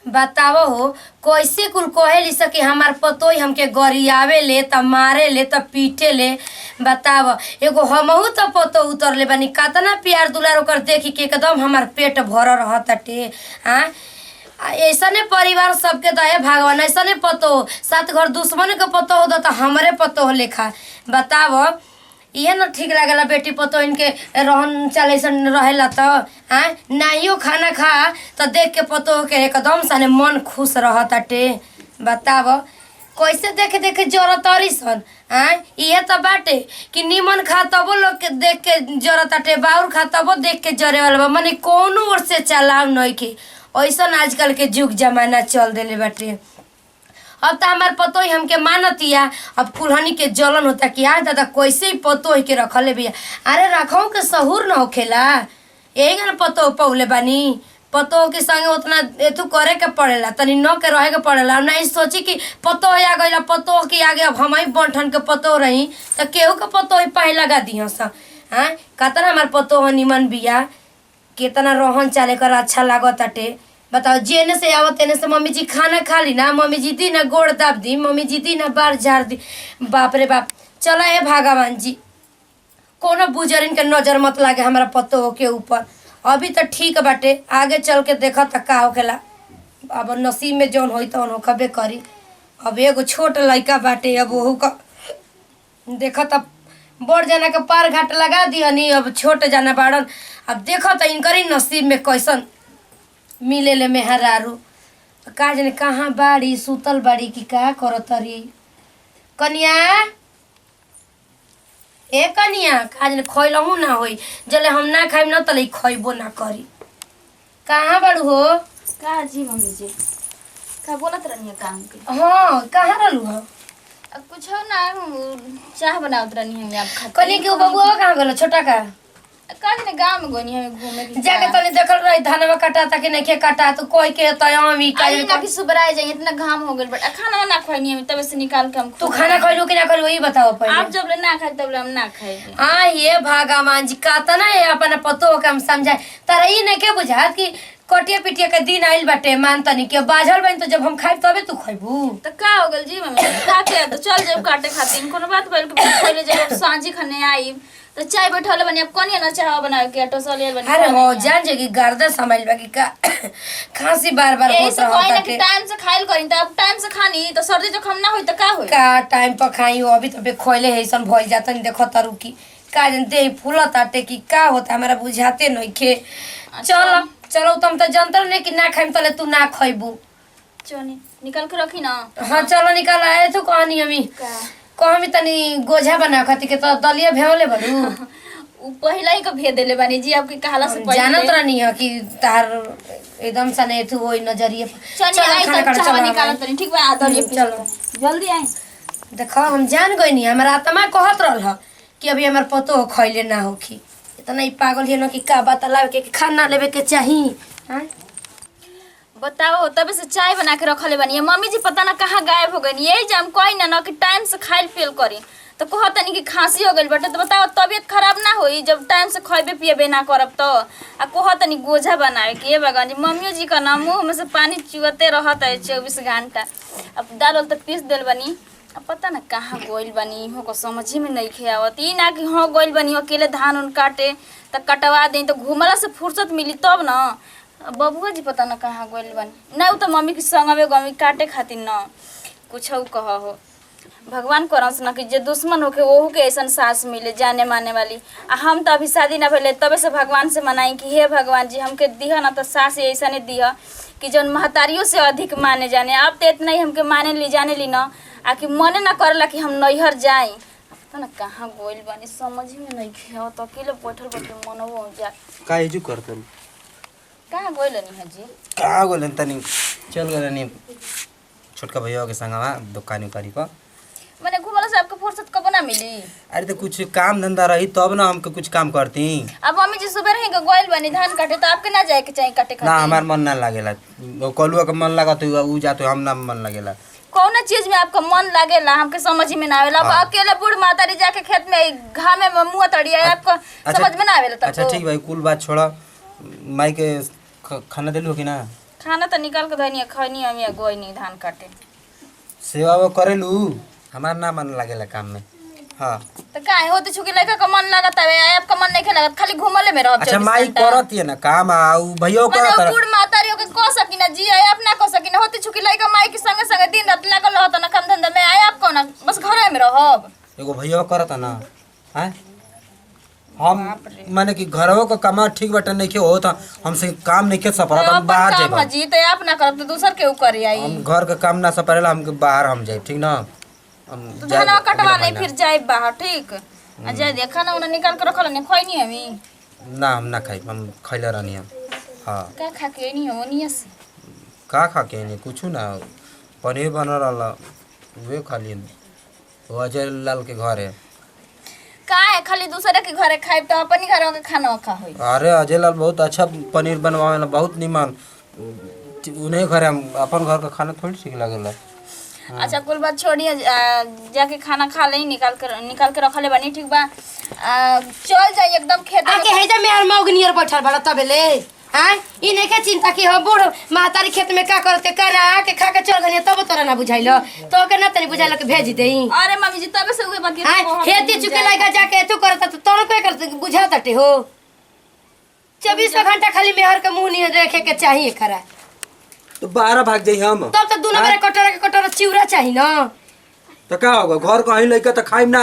बतावो हो कैसे कुल कहेली सके हमार पतोई हमके गरियावे ले त मारे ले त पीटे ले। बताव एगो हमहू तो पतो उतर ले बानी कतना प्यार दुलार ओकर देखी के एकदम हमार पेट भर रहताटे। हाँ ऐसने परिवार सबके दया भगवान ऐसने पतो सात घर दुश्मन के पतो हो तो हमरे पतो हो लेखा। बताव ये न ठीक लागेला बेटी पतो इनके रहन चल ऐसन रहेला तो हाँ नाइयो खाना खा तो देख के पतो के एकदम सने मन खुश रहताटे। बताव कैसे देखे देखे जरतरी सन। हाँ ये तो बाटे कि निमन खा तबो लोग के देख के जरताटे बाउर खा तबो देख के जरे वाला माने कोनो ओर से चलाव नहीं के ऐसन आजकल के जुग जमाना चल देले बाटे। अब तो हमार पतो ही हमके मानतिया अब कुल्हनी के जलन होता कि यार दादा कैसे ही पतो ही के रखले भैया। अरे रखो के सहूर न होखेला यही ना पतो पौले बानी पतो के संगे उतना एथु करे के पड़ेला तनी न के रहे के पड़ेला। नहीं सोची कि पतो आ गइला पतो के आगे अब हम ही बंठन के पतो रही तो केहू के पतो ही पाए लगा दी स। हाँ कतना हमार पतो हो निमन बिया कितना रोहन चाले कर अच्छा लागताटे। बताओ जेने से आवत तेने से मम्मी जी खाना खा ली ना मम्मी जी दी ना गोड़ दाब दी मम्मी जी दी ना बार झाड़ दी। बाप रे बाप चला है भगवान जी कोनो बुजरिन के नजर मत लागे हमारा पतो के ऊपर। अभी तो ठीक बाटे आगे चल के देखा त का होखेला अब नसीब में जौन होई तौन होखबे करी। अब एगो छोट लड़का बाटे अब ओहू का देखा त बड़ जना के पार घाट लगा दिहनी अब छोट जना बाड़न अब देखा त इनकरी नसीब में कैसन मिले ले मेहरारू का जाने कहाँ बाड़ी सुतल बाड़ी कि का करतरी। कनिया ए कनिया का जाने खइलहू ना होई जले हम ना खाइम ना तले खइबो ना करी। कहाँ बाड़ू हो का जी मम्मी जी का बोलत रहनी काम के। हाँ कहाँ रहलू हो अब कुछ हो ना चाह बनावत रहनी हम आप खाते कनिया के बबुआ कहाँ गेलो छोटा का का ने गांव में गोनी हमें घूमे की जाके तनी देखल रही धनवा काटा ताकि नहीं के काटा तो कोई के तयामी का आई ना कि सुबराए जाए इतना घाम हो गेल बट खाना ना खइनी हम तब से निकाल के हम तू खाना खइलू कि ना खइलू वही बताओ पहले। आप जब ले ना खाए तब ले हम ना खाएंगे। हाँ ये भगवान जी कहता है अपना पतो के हम समझाए तारा ई नहीं के बुझात कि कटिया पिटिया के दिन आइल बाटे मान तनी के बाझल बन तो जब हम खाइब तबे तू खइबू तो का हो गेल जी मम्मी का के तो चल जब काटे खातिर कोनो बात बोल के पहले जब सांझी खने आई तो चाय बैठल बनी अब कोनी ना चाह बना के टोसलियल बनी। अरे हो जान जे कि गर्दा समझ बा कि का खांसी बार बार होत ऐसे कोई ना रहता कि टाइम से खाइल करी त अब टाइम से खानी तो सर्दी जुकाम ना होई त का होई का टाइम पर खाई हो अभी तो बे खोइले हैसन भइल जाता नहीं देखो तारू की का जन दे फूला ताटे कि का होता हमरा बुझाते नहीं खे। चलो चलो तुम तो जानते नहीं कि ना खाइम तले तू ना खइबू। चोनी निकाल के रखी ना। हाँ चलो निकाल आए तो कहानी हमी का कहमी तनी गोझा बना खाती के तो दलिया भेवले बनू उ पहला ही का भेद देले बानी जी आपके कहला से पहले जानत रहनी है कि तार एकदम सने तू होई नजरिए चल आई तक चावा निकाल तनी ठीक बा आदर चलो जल्दी आई। देखो हम जान गई नहीं हमारा आत्मा कहत रहल ह कि अभी हमार पतो खइले ना होखी इतना ही पागल है ना कि का बतलावे के खाना लेवे के चाही। हां बताओ तबे से चाय बना के रखले बानी मम्मी जी पता ना कहाँ गायब हो गई यही जम कोई ना कि टाइम से खाइल पियल करी तो कहतनी कि खांसी हो गई बटे तो बताओ तबीयत खराब ना होई जब टाइम से खइबे पियबे ना करब तो आ कहतनी गोझा बनावे के बगान जी मम्मी जी का ना मुंह में से पानी चुवते रहत है 24 घंटा। अब दाल तो पीस देल बनी अब पता ना कहाँ गोइल बनी हो को समझ में नहीं खे आवत ई ना कि हाँ गोइल बनी अकेले धान उन काटे तो कटवा दें तो घूमला से फुर्सत मिली तब ना बबुआ जी पता ना कहाँ गोइल बनी ना उ तो मम्मी के संगवे गमी काटे खातिर ना कुछ कह हो भगवान करस ना कि जे दुश्मन होके ओहू के ऐसा सास मिले जाने माने वाली आ हम तो अभी शादी ना भले तबे से भगवान से मनाई कि हे भगवान जी हमके दिह ना तो सास ऐसा नहीं दिह कि जौन महतारियों से अधिक माने जाने अब तो इतना ही हमके माने ली जाने ली ना आ कि मने ना करला कि हम नैहर जाई पता ना कहाँ गोइल बनी समझ में नहीं खेव तो अकेले बैठल बैठल मनो हो जा का एजू करतन कहाँ गोइल नहीं है जी का गोलन तनी चल गलनी छोटका भैया के संगवा दुकानी उकारी पर मैंने घूमला से आपको फुर्सत कब ना मिली। अरे तो कुछ काम धंधा रही तब ना हमके कुछ काम करती। अब मम्मी जी सुबह रही गोइल बनी धान काटे तो आपके ना जाए के चाहिए काटे ना हमार मन ना लागेला कलुआ का मन लगा तो उ जातो हम ना मन लगेला कौन चीज में आपका मन लागेला हमके समझ में ना आवेला। अब अकेले बूढ़ मातारी जाके खेत में घामे में मुंह तड़िया आपको समझ में ना आवेला। अच्छा ठीक भाई कुल बात छोड़ा माई के खाना देलू कि ना खाना तो निकाल के धनिया खैनी हम या गोई नहीं धान काटे। सेवा वो करेलू हमार ना मन लागेला काम में। हाँ तो काहे होते छुकी लड़का का मन लागत है आपका मन नहीं लागत खाली घूमले में रहब। अच्छा माई करत है ना काम आऊ भैया करत माने बूढ़ मातारियों के कह सकी ना जी आए आप ना कह सकी ना होते छुकी लड़का माई के संगे संगे दिन रात लागल रहत ना काम धंधा में आए आप को ना बस घरे में रहब। एगो भैया करत है ना हैं हम माने कि घरवो का कमा ठीक बटन नहीं के होता हमसे काम नहीं के सपरत हम बाहर काम जाए जी तो आप ना करब तो दूसर के ऊपर आई। हम घर का काम ना सपरेला हम बाहर हम जाए ठीक ना हम तो धनवा कटवा ले फिर जाए बाहर ठीक आ जाए देखा ना उन्हें निकाल के रखल नहीं खोई नहीं हमी ना हम ना खाई हम खैले रहनी हम। हाँ का खा के नहीं हो नहीं से का खा के नहीं कुछ ना पनीर बन रहा वे खा लिए वो अजय लाल के घर है का है खाली दूसरे के घरे खाए तो अपन ही घर के खाना खा होई। अरे अजय लाल बहुत अच्छा पनीर बनवावेला बहुत निमन उन्हें घर हम अपन घर का खाना थोड़ी ठीक लगेला। अच्छा कुल बात छोड़िए जाके खाना खा ले निकाल के रखले बनी ठीक बा चल जाई एकदम खेत आके हेजा में यार मौगनियर बैठल बड़ा तबेले हां ई नहीं के चिंता की हो बूढ़ मातारी खेत में का करते करा के खा के चल गनी तब तोरा ना बुझाइलो तो के ना तनी बुझाइलो के भेज देई। अरे मम्मी जी तबे से उहे बाकी हां खेती चुके लगा जाके तू करत तो तोर पे करत बुझा तटे हो 24 घंटा खाली मेहर के मुंह नहीं देखे के चाहिए खरा तो 12 भाग जाई हम तब तो दोनों मेरे कटोरा चिउरा चाहिए ना तो का होगा घर कहीं लइका तो खाइम ना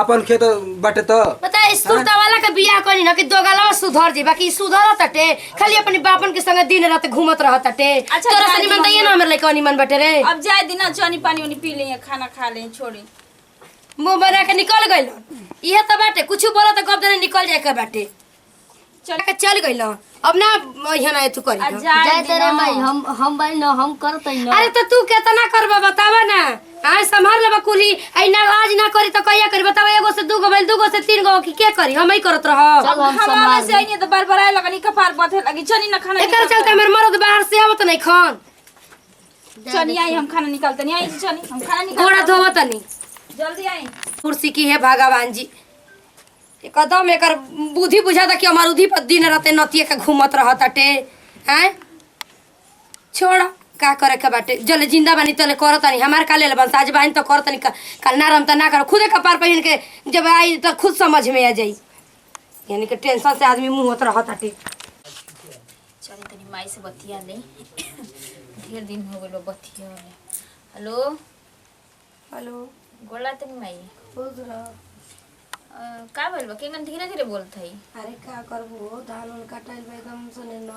अपन खेत बाटे तो पता है सुरता वाला के बियाह करी ना कि दोगला सुधर जे बाकी सुधर तटे खाली अपनी बापन के संग दिन रात घूमत रह तटे। अच्छा, तोरा सनी मन दइए ना हमर लइका निमन बटे रे अब जाए दिना चानी पानी उनी पी ले खाना खा ले छोड़ी मुंह बना के निकल गइल इहे त बाटे कुछ बोला त गप देने निकल जाए के बाटे चल गइल अब ना यहाँ ना तू करी जाए तेरे माई हम भाई ना हम करते ना। अरे तो तू केतना करबा बतावा ना आ संभाल लेबा कुली आई ना आज ना करी तो कहिया करी बतावा एगो से दूगो बैल दूगो से तीन गो की के करी हम ही करत रह चल हम हमारे संभाल से आई तो बरबराए लगनी कपार बथे लगी चली ना खाना एकर चलते हमर मर्द बाहर से आवत नहीं खान चली आई हम खाना निकालते नहीं आई चली हम खाना निकाल गोड़ा धोवत नहीं जल्दी आई कुर्सी की है भगवान जी एकदम एकर बुद्धि बुझाता कि हमार उधी पर दिन रात नतिए के घूमत रहत अटे हैं छोड़ का करे के बाटे जल जिंदा बानी तले करत नहीं हमार काले बन आज बाइन तो करत नहीं कल ना रम त ना कर खुदे कपार पहिन के जब आई तो खुद समझ में आ जाई यानी कि टेंशन से आदमी मुंह होत रहत अटे। चली तनी माई से बतिया ले ढेर दिन हो गेलो बतिया हेलो हेलो गोला तनी माई का बोलबा केंगन धीरे धीरे बोलत हई। अरे का करबो धान उन कटाइल बा एकदम सने न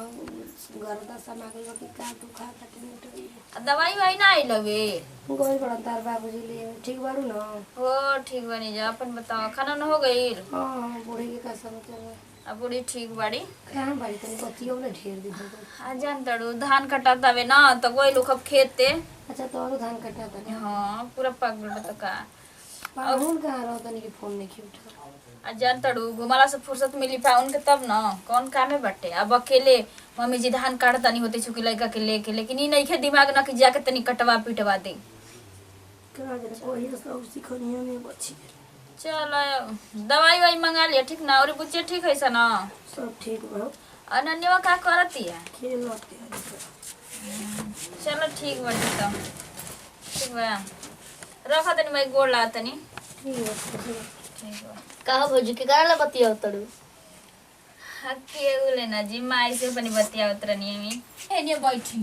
गरदा समागल बा कि का तू खा कटे दवाई वाई ना आई लवे गोई बड़ा तार बाबूजी ले ठीक बारू न हो ठीक बनी जा अपन बताओ खाना न हो गईल। हां बूढ़ी के का समाचार अब बूढ़ी ठीक बाड़ी कहां बाड़ी तनी बतियो ना ढेर दिन हो गए। आ जान तड़ू धान कटातावे ना तो गोई लोग अब खेते अच्छा तो और धान कटा था हां पूरा पक गल तो का पाहुन कहां रहो तनी के फोन नहीं की उठा आ जान तड़ू घुमाला से फुर्सत मिली पाउन के तब ना कौन काम है बटे अब अकेले मम्मी जी धान काटता नहीं होते छुकी लड़का के लेके लेकिन ई नहीं खे दिमाग ना कि जाके तनी कटवा पिटवा दे करा जरा कोई सब सिखनिया में बची चल दवाई वाई मंगा लिया ठीक ना और बुच्चे ठीक है सा ना सब ठीक बा अनन्या का करती है खेल लौट के चलो ठीक बाटे तो ठीक बा रखा तनी मैं गोड़ ला तनी ठीक है ठीक बा कहा भौजी के गाला बतिया तड़ू हके उले ना जी माई से अपनी बतिया उतरनी में एने बैठी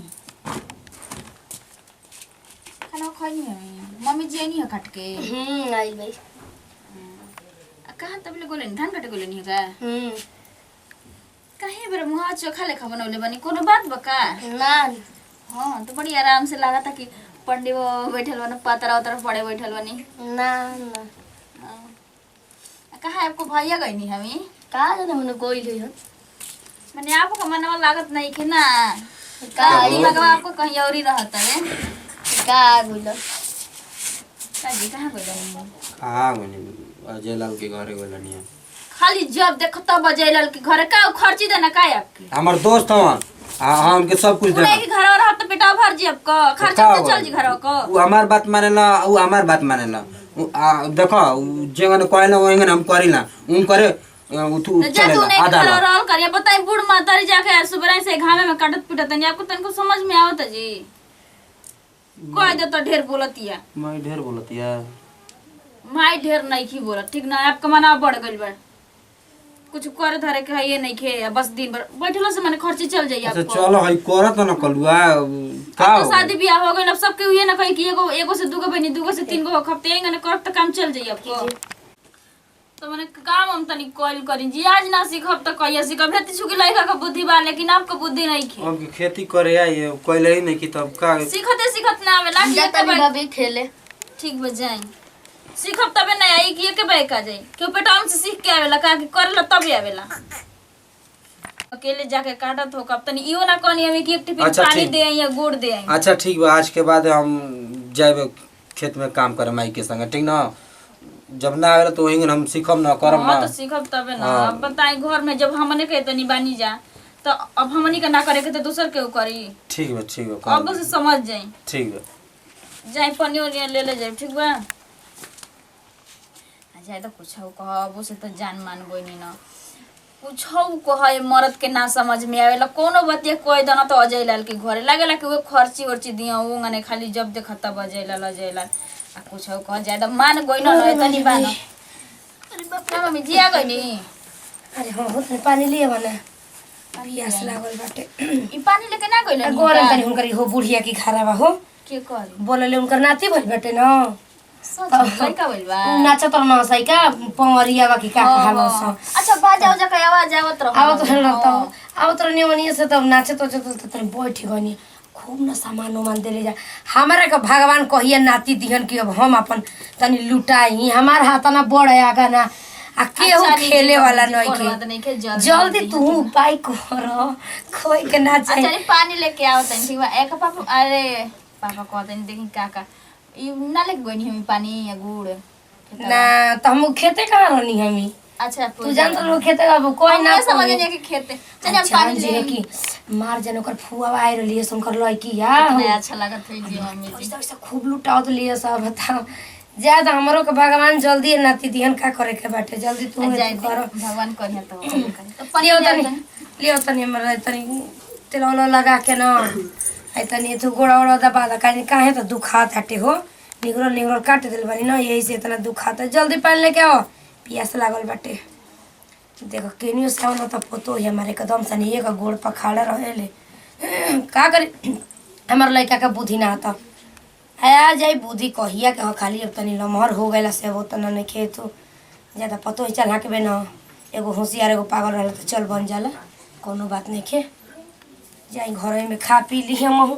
खाना खानी है मम्मी जी नहीं है काट के आई भाई कहां तबले गोले धान काटे गोले नहीं का काहे बरे मुहा चोखा लेखा बनौले बनी कोनो बात बका ना हां तो बड़ी आराम से लगा था कि पंडित वो बैठल बने पातरा उतर पड़े बैठल बनी ना ना कहा आपको भैया गई नहीं हमी का जाने हमने कोई ले हन मैंने आपको मनवा लागत नहीं कि ना का दिमागवा आपको कहीं और ही रहता है का गुलो काजी कहां गई हां अजय लाल के घरे गलनी है खाली जब देखो तब बजेलल के घरे का खर्ची देना का आपके हमर दोस्त हवन हम के सब कुछ उन्हें देना के घर रह तो बेटा भर जी आपको खर्चा तो चल जी घर को उ हमार बात मानेला उ हमार बात मानेला देखो जेगन कहला ओंगन हम करिला उन करे उठू तो जा तू चलेला नहीं आधा खड़ा ला। रहल करिए बताई बूढ़ मातारी जाके सुबह से घामे में काटत पिटत नहीं आपको तनको समझ में आवत जी कोई दे तो ढेर बोलतिया मैं ढेर बोलतिया माई ढेर नहीं की बोलत ठीक ना आपका मना बढ़ गइल बा कुछ करे धरे के है ये नहीं खे बस दिन भर बैठलो से माने खर्चे चल जाई अच्छा आपको चलो हई करत न कलुआ का अब तो शादी ब्याह हो गइल अब सबके हुए ना कहीं कि एगो से दूगो बनी दूगो से तीन गो खपते आएंगे ना करब तो काम चल जाई आपको तो मैंने काम हम तनी कॉल करी जी आज ना सीखब तो कहिया सीखब हेती छुकी लइका का बुद्धि बा लेकिन आपका बुद्धि नहीं खे अब खेती करे आई कोइले ही नहीं की तब का सीखत ना आवेला कि जाता एक नहीं बार भाभी खेले ठीक बजाई सीखब तबे नहीं आई कि एक बार का जाई क्यों पेटाउन से सीख के आवेला का कि करला तबे आवेला अकेले जाके काटत हो कब तनी इहो ना कहनी हमें कि एक टिफिन अच्छा, पानी ठीक। दे आई या गुड़ दे आई अच्छा ठीक बा आज के बाद हम जाए खेत में काम करे माई के संग ठीक ना जब ना आवेला तो वही हम सीखब ना करब हाँ ना तो सीखब तबे ना हाँ। अब बताई घर में जब हमने कहे तनी बानी जा तो अब हमनी का ना करे के तो दूसर के करी ठीक बा अब से समझ जाई ठीक बा जाई पनी ओनी ले जाई ठीक बा जाए तो कुछ कहबो से तो जान मान बोनी ना कुछ कहे मरद के ना समझ में आवेला कोनो बतिया कोई दना तो अजय लाल के घरे लागेला कि वो खर्ची वर्ची दिया वो गने खाली जब देखा तब अजय लाल आ कुछ कह जाए तो मान गोई ना तनी बान अरे बाप रे मम्मी जिया गइनी अरे हो तनी पानी लिए बना पियास लागल बाटे ई पानी लेके ना गइल गोरन तनी हुनकर हो बुढ़िया की खराबा हो के करी बोलले उनकर नाती भइल बाटे न सच में का बोल बा नाचत न सही का पंवरिया बा की का कहलो स अच्छा बाजा उजा का आवाज आवत रहो आवत रहता आवत रहनी वनी से तब नाचत तो तनी बैठ गनी खूब न सामान उमान देले जा हमारा के भगवान कहिए नाती दिहन कि अब हम अपन तनी लुटाई हमार हाथ ना बड़ आगा ना आ केहू खेले वाला नहीं के जल्दी तू उपाय कर कोई के ना अच्छा चाहिए रे पानी लेके आओ तनी ठीक बा एक पापा अरे पापा कहतनी देखी काका ई ना लेके गइनी हम पानी या गुड़ ना तो हम खेते कहाँ रहनी हमी अच्छा तू जान तो लोग खेते अब कोई ना समझ नहीं कि खेते चल हम पानी ले कि मार जन ओकर फुआ आए रहलिए शंकर लड़की या नहीं अच्छा लागत है जी मम्मी जी पैसा वैसा खूब लुटाओ तो लिए सब बताओ ज्यादा हमरो के भगवान जल्दी नाती दिहन का करे के बाटे जल्दी तू जाए करो भगवान करिया तो पानी लियो तनी लियो तनी हमरा तनी तेल लगा के ना आई तनी तू गोड़ा ओड़ा दबा दा काहे तो दुखात हटे हो निगरो काट दिल बानी ना यही से इतना दुखाता जल्दी पानी लेके आओ पियास लागल बाटे देखो केनियो से ना तो पोतो ही हमारे एकदम सनी एक गोड़ पर खड़ा रहेले का करी हमार लड़का के बुद्धि ना आता आया जाई बुद्धि कहिया के खाली अब तनी लमहर हो गइला से वो तना नहीं खेतो ज्यादा पतो ही चल हाके ना एगो होशियार एगो पागल रहला तो चल बन जाला कोनो बात नहीं खे जाई घर में खा पी ली हम